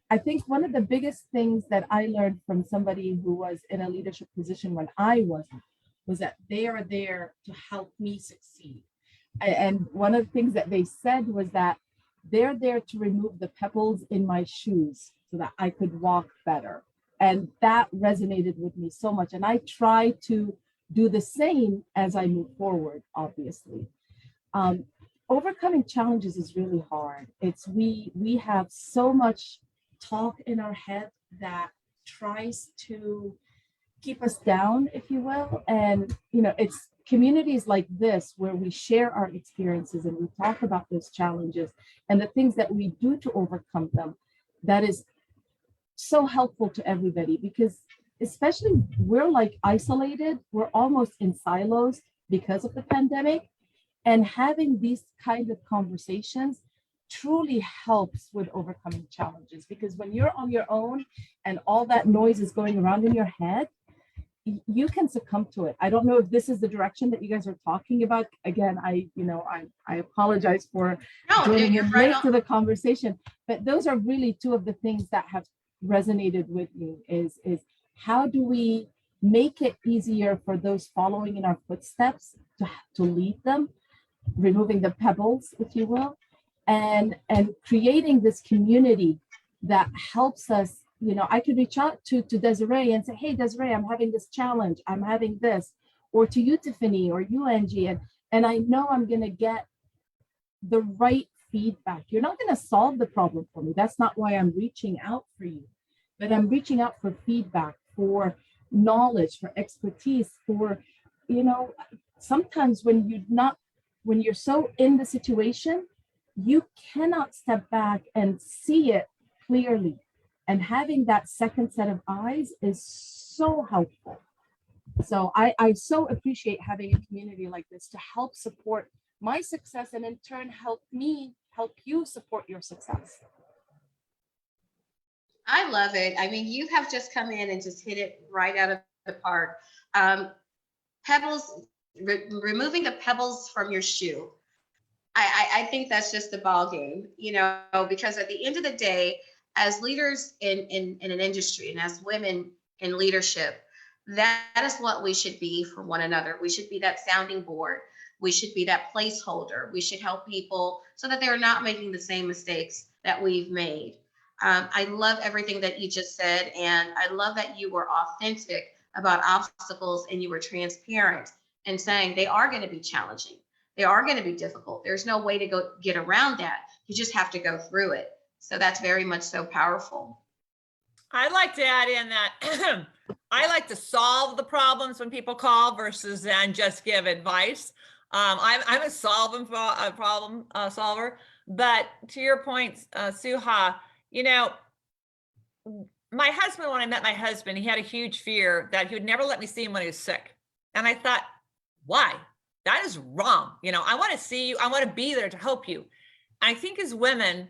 I think one of the biggest things that I learned from somebody who was in a leadership position when I wasn't, was that they are there to help me succeed. And one of the things that they said was that they're there to remove the pebbles in my shoes so that I could walk better. And that resonated with me so much. And I try to do the same as I move forward, obviously. Overcoming challenges is really hard. We have so much talk in our head that tries to keep us down, if you will. And, it's communities like this where we share our experiences and we talk about those challenges and the things that we do to overcome them. That is so helpful to everybody, because especially we're like isolated, we're almost in silos because of the pandemic. And having these kind of conversations truly helps with overcoming challenges, because when you're on your own and all that noise is going around in your head, you can succumb to it. I don't know if this is the direction that you guys are talking about. Again, I apologize for joining in late to the conversation, but those are really two of the things that have resonated with me is how do we make it easier for those following in our footsteps to lead them, removing the pebbles, if you will, and creating this community that helps us. I could reach out to Desiree and say, hey, Desiree, I'm having this challenge. I'm having this, or to you, Tiffany, or you, Angie. And I know I'm going to get the right feedback. You're not going to solve the problem for me. That's not why I'm reaching out for you, but I'm reaching out for feedback, for knowledge, for expertise, for, sometimes when you're so in the situation, you cannot step back and see it clearly. And having that second set of eyes is so helpful. So I so appreciate having a community like this to help support my success and in turn help you support your success. I love it. I mean, you have just come in and just hit it right out of the park. Pebbles, removing the pebbles from your shoe. I think that's just the ball game, because at the end of the day, as leaders in an industry and as women in leadership, that is what we should be for one another. We should be that sounding board. We should be that placeholder. We should help people so that they're not making the same mistakes that we've made. I love everything that you just said, and I love that you were authentic about obstacles and you were transparent and saying they are going to be challenging. They are going to be difficult. There's no way to go get around that. You just have to go through it. So that's very much so powerful. I'd like to add in that I like to solve the problems when people call versus then just give advice. I'm a problem solver, but to your point, Suha, my husband, when I met my husband, he had a huge fear that he would never let me see him when he was sick. And I thought, why? That is wrong. I want to see you. I want to be there to help you. I think as women,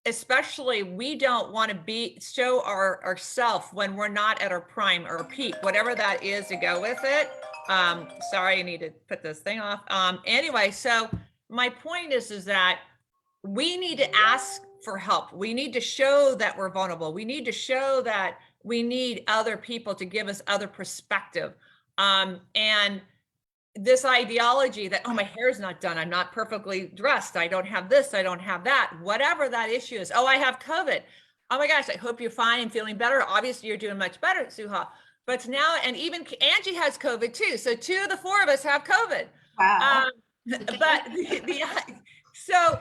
especially, we don't want to show ourself when we're not at our prime or peak, whatever that is, to go with it. Sorry, I need to put this thing off. Anyway, so my point is that we need to ask for help. We need to show that we're vulnerable. We need to show that we need other people to give us other perspective. And this ideology that, oh, my hair is not done, I'm not perfectly dressed, I don't have this, I don't have that, whatever that issue is. Oh, I have COVID. Oh my gosh, I hope you're fine and feeling better. Obviously, you're doing much better, Suha. But now, and even Angie has COVID too. So 2 of the 4 of us have COVID. Wow. But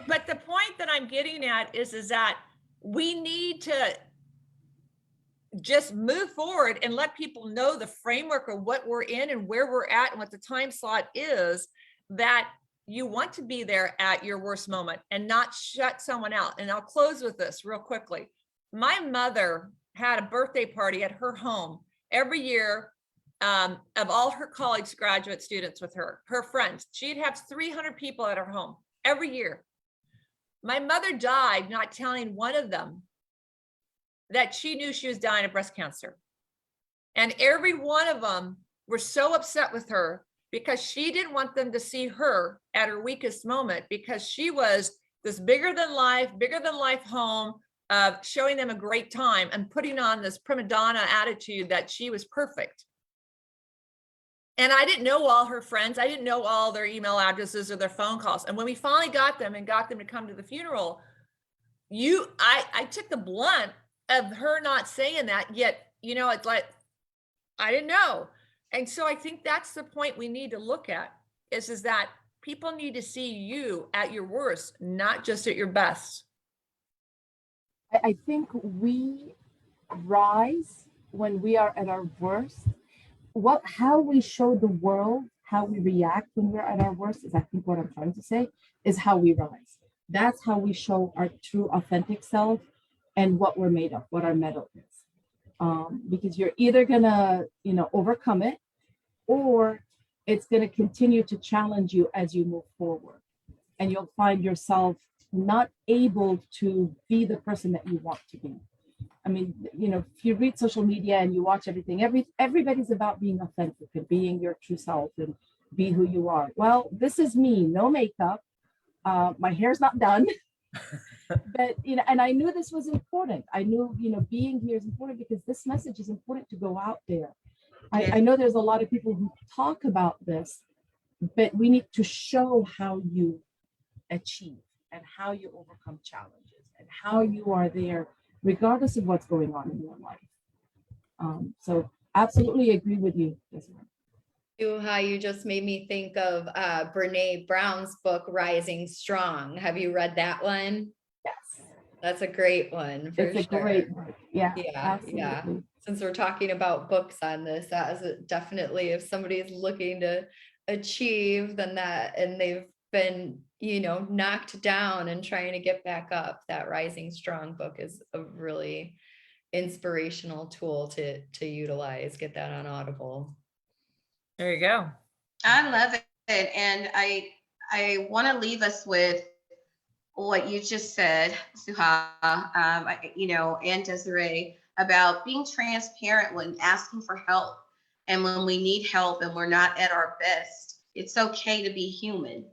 but the point that I'm getting at is that we need to just move forward and let people know the framework of what we're in and where we're at and what the time slot is, that you want to be there at your worst moment and not shut someone out. And I'll close with this real quickly. My mother had a birthday party at her home every year, of all her college graduate students with her friends. She'd have 300 people at her home every year. My mother died not telling one of them that she knew she was dying of breast cancer. And every one of them were so upset with her because she didn't want them to see her at her weakest moment, because she was this bigger than life home, showing them a great time and putting on this prima donna attitude that she was perfect. And I didn't know all her friends. I didn't know all their email addresses or their phone calls. And when we finally got them to come to the funeral, I took the blunt of her not saying that, yet, it's like, I didn't know. And so I think that's the point we need to look at is that people need to see you at your worst, not just at your best. I think we rise when we are at our worst. How we show the world, how we react when we're at our worst is, I think what I'm trying to say, is how we rise. That's how we show our true authentic self and what we're made of, what our metal is. Because you're either gonna, overcome it, or it's gonna continue to challenge you as you move forward. And you'll find yourself not able to be the person that you want to be. I mean, if you read social media and you watch everything, everybody's about being authentic and being your true self and be who you are. Well, this is me, no makeup. My hair's not done. But, and I knew this was important. I knew, being here is important because this message is important to go out there. I know there's a lot of people who talk about this, but we need to show how you achieve and how you overcome challenges and how you are there regardless of what's going on in your life. So absolutely agree with you, Desiree. How you just made me think of Brene Brown's book, Rising Strong. Have you read that one? Yes. That's a great one. It's a great book. Yeah, absolutely. Yeah. Since we're talking about books on this, that is definitely, if somebody's looking to achieve, then and they've been, knocked down and trying to get back up, that Rising Strong book is a really inspirational tool to utilize. Get that on Audible. There you go. I love it. And I want to leave us with what you just said, Suha, and Desiree, about being transparent when asking for help. And when we need help and we're not at our best, it's okay to be human.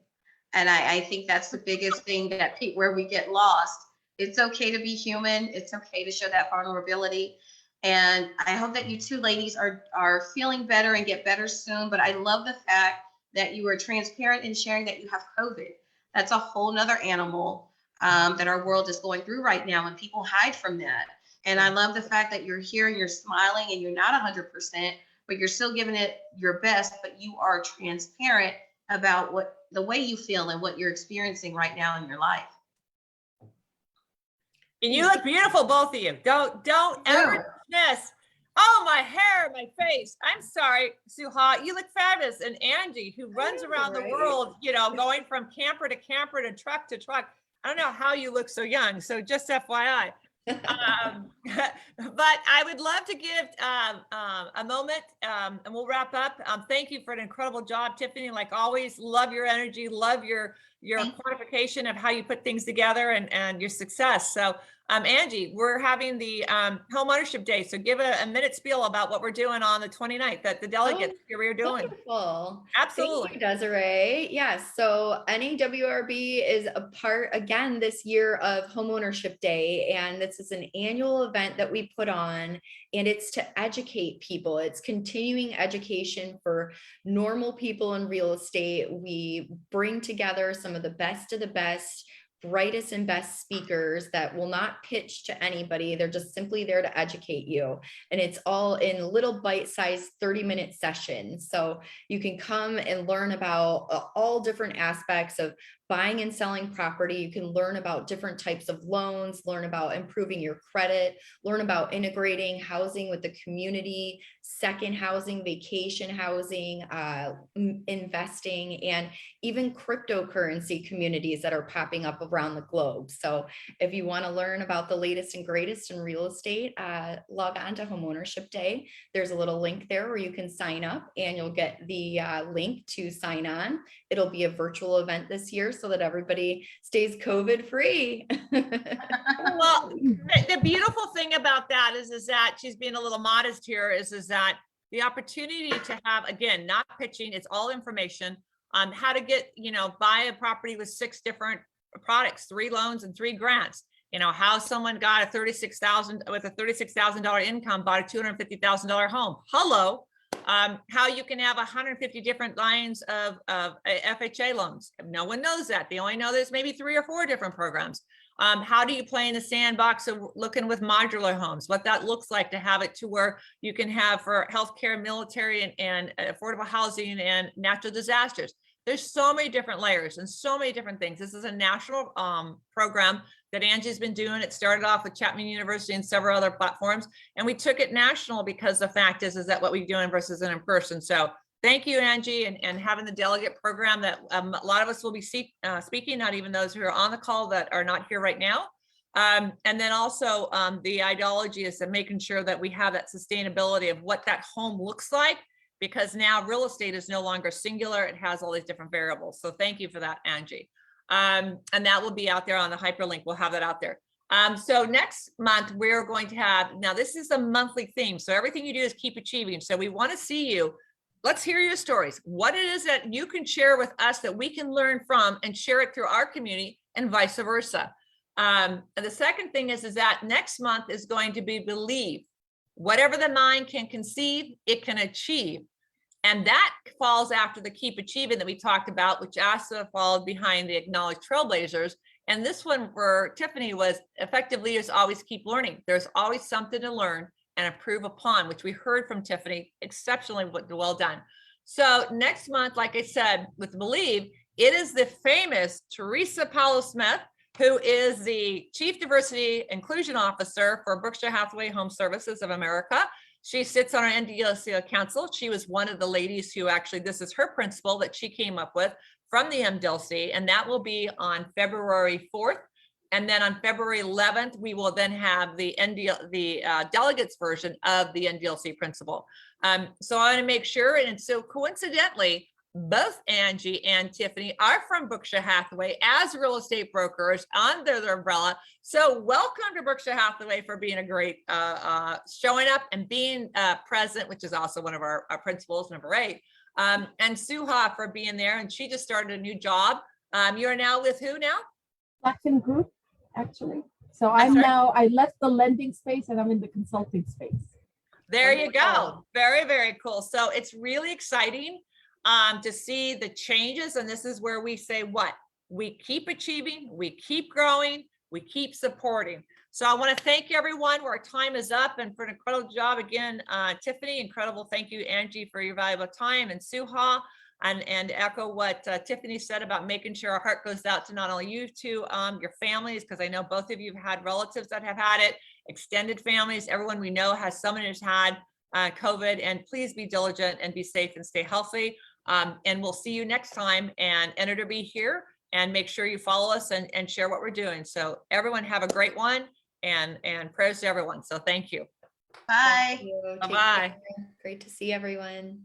And I think that's the biggest thing where we get lost. It's okay to be human. It's okay to show that vulnerability. And I hope that you two ladies are feeling better and get better soon. But I love the fact that you are transparent in sharing that you have COVID. That's a whole nother animal that our world is going through right now, and people hide from that. And I love the fact that you're here and you're smiling and you're not 100%, but you're still giving it your best, but you are transparent about the way you feel and what you're experiencing right now in your life. And you look beautiful, both of you. Don't ever dismiss. Oh, my hair, my face. I'm sorry, Suha, you look fabulous. And Angie, who runs around the world, going from camper to camper to truck to truck. I don't know how you look so young. So just FYI. But I would love to give a moment and we'll wrap up. Thank you for an incredible job, Tiffany. Like always, love your energy, love your quantification of how you put things together and your success. So Angie, we're having the home ownership day. So give a minute spiel about what we're doing on the 29th that the delegates here we're doing. Wonderful. Absolutely. Thank you, Desiree. Yes. So NAWRB is a part again this year of Home Ownership Day. And this is an annual event that we put on, and it's to educate people. It's continuing education for normal people in real estate. We bring together some of the best brightest and best speakers that will not pitch to anybody. They're just simply there to educate you. And it's all in little bite-sized 30-minute sessions. So you can come and learn about all different aspects of buying and selling property. You can learn about different types of loans, learn about improving your credit, learn about integrating housing with the community, second housing, vacation housing, investing, and even cryptocurrency communities that are popping up around the globe. So if you want to learn about the latest and greatest in real estate, log on to Homeownership Day. There's a little link there where you can sign up, and you'll get the link to sign on. It'll be a virtual event this year so that everybody stays COVID free. Well, the beautiful thing about that is that she's being a little modest here is that the opportunity to have, again, not pitching, it's all information on how to get, buy a property with 6 different products, 3 loans and 3 grants. How someone got a $36,000 income, bought a $250,000 home. Hello. How you can have 150 different lines of FHA loans. No one knows that. They only know there's maybe 3 or 4 different programs. How do you play in the sandbox of looking with modular homes, what that looks like to have it to where you can have for healthcare, military, and affordable housing and natural disasters. There's so many different layers and so many different things. This is a national program that Angie's been doing. It started off with Chapman University and several other platforms, and we took it national because the fact is that what we do in versus in person. So thank you, Angie, and having the delegate program that a lot of us will be speaking, not even those who are on the call that are not here right now. And then also the ideology is that making sure that we have that sustainability of what that home looks like, because now real estate is no longer singular. It has all these different variables. So thank you for that, Angie. And that will be out there on the hyperlink. We'll have that out there. So next month, we're going to have, now this is a monthly theme. So everything you do is keep achieving. So we want to see you. Let's hear your stories. What it is that you can share with us that we can learn from and share it through our community and vice versa. And the second thing is that next month is going to be believe. Whatever the mind can conceive, it can achieve. And that falls after the keep achieving that we talked about, which also followed behind the acknowledged trailblazers. And this one for Tiffany was effective leaders always keep learning. There's always something to learn and improve upon, which we heard from Tiffany, exceptionally well done. So next month, like I said, with Believe, it is the famous Teresa Powell-Smith, who is the Chief Diversity Inclusion Officer for Berkshire Hathaway Home Services of America. She sits on our NDILC Council. She was one of the ladies who actually, this is her principle that she came up with from the NDILC, and that will be on February 4th. And then on February 11th, we will then have the delegates version of the NDILC principle. So I want to make sure, and so coincidentally, both Angie and Tiffany are from Berkshire Hathaway as real estate brokers under their umbrella. So welcome to Berkshire Hathaway for being a great showing up and being present, which is also one of our principles, number 8. And Suha for being there, and she just started a new job. You're now with who now? Blackton Group, actually. So I'm sorry? I left the lending space and I'm in the consulting space. There you go. Very, very cool. So it's really exciting to see the changes. And this is where we say what? We keep achieving, we keep growing, we keep supporting. So I want to thank everyone. Our time is up, and for an incredible job again, Tiffany, incredible. Thank you, Angie, for your valuable time, and Suha, and echo what Tiffany said about making sure our heart goes out to not only you two, your families, because I know both of you have had relatives that have had it, extended families, everyone we know has someone who's had COVID, and please be diligent and be safe and stay healthy. And we'll see you next time, and enter to be here, and make sure you follow us and share what we're doing. So everyone have a great one, and prayers to everyone. So thank you. Bye. Thank you. Take Bye-bye. care. Great to see everyone.